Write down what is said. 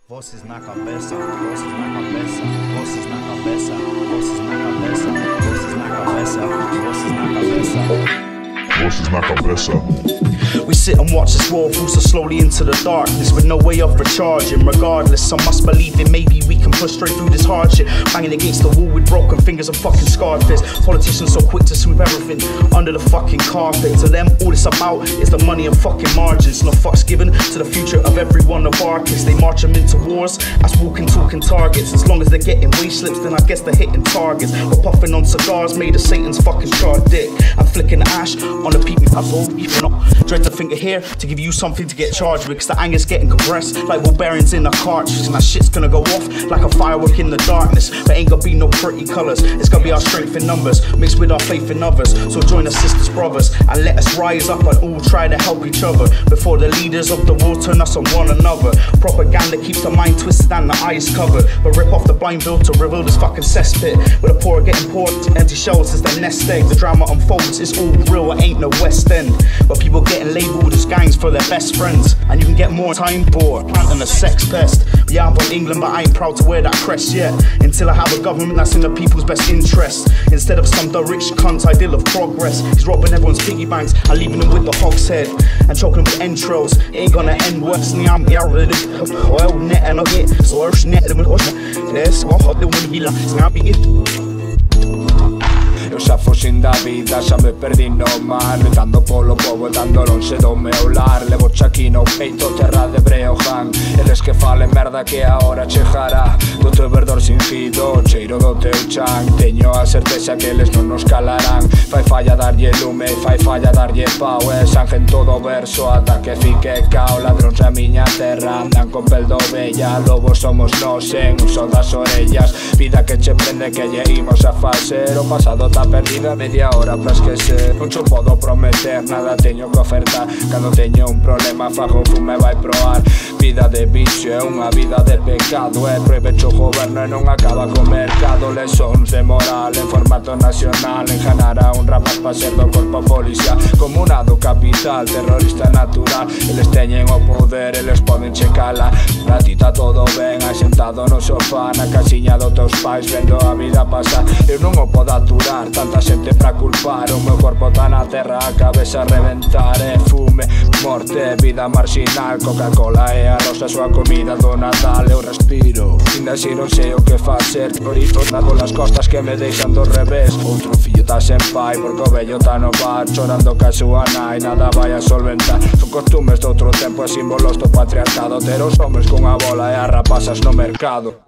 Voces na cabeça, voces na cabeça, voces na cabeça, voces na cabeça, voces na cabeça, voces na cabeça, voces na cabeça. We sit and watch this world fall so slowly into the darkness with no way of recharging. Regardless, some must believe that maybe we can push straight through this hardship. Banging against the wall with broken fingers and fucking scarred fists. Politicians so quick to sweep everything under the fucking carpet. To them, all it's about is the money and fucking margins. No fucks given to the future of every one of our kids. They march them into wars as walking, talking targets. As long as they're getting wage slips, then I guess they're hitting targets. We're puffing on cigars made of Satan's fucking charred dick. I'm flicking ash on the people I've even up. Dread to finger here to give you something to get charged with. Cause the anger's getting compressed like ball bearings in a cartridge. And that shit's gonna go off like a firework in the darkness. But ain't gonna be no pretty colours. It's gonna be our strength in numbers mixed with our faith in others. So join us sisters, brothers, and let us rise up and all try to help each other before the leaders of the world turn us on one another. Propaganda keeps the mind twisted and the eyes covered, but rip off the blind veil to reveal this fucking cesspit where the poor are getting poor, empty shells is the nest egg. The drama unfolds, it's all real, it ain't no West End. But people getting labelled as gangs for their best friends, and you can get more time bored than a sex pest. Yeah, I'm from England, but I ain't proud to wear that crest yet. Until I have a government that's in the people's best interest, instead of some rich cunt's ideal of progress. He's robbing everyone's piggy banks and leaving them with the hog's head and choking them with entrails. It ain't gonna end worse than I'm already. Oil net and I get so net and this what the one he loves now be it. Eu xa foxin da vida, xa me perdi no mar. Gritando polo povo, dando lonxe do meu lar. Levo aquí no peito, terra de Breogán. Eles que falen merda que ahora chejará do teu verdor singido, cheiro do teu chan. Teño a certeza que eles non nos calarán. Fai falla darlle lume, fai falla darlle pau. E sangue en todo verso ata que fique cao. Ladróns a miña terra andan con pel do bella. Lobos somos nos en uso das orellas. Vida que che prende que lle imos a facer. O pasado tá perdida media hora pra esquecer. Non cho podo prometer, nada teño que ofertar. Cando teño un problema fago fume vai proar. Vida de vicio é unha vida de pecado. E proibecho o goberno e non acaba co mercado. Lesóns de moral en formato nacional. Enjanar a un rapaz pa ser do corpo policial. Comunado capital, terrorista natural. Eles teñen o poder, eles poden checala. A ti tá todo ben, asentado no sofá na casiña dos teus pais, vendo a vida pasar. Eu non o podo aturar, tanta xente pra culpar. O meu corpo tá na terra, a cabeza a reventar. E fume, morte, vida marginal. Coca-Cola e arroz a súa comida do Nadal. Eu respiro, ainda así non sei o que facer. Toritos na polas costas que me deixan do revés. Outro fillo tá sen pai porque o vello tá no bar, chorando ca súa nai, nada vai a solventar. Son costumes de outro tempo e símbolos do patriarcado. Ter os homes cunha bola e as rapazas no mercado.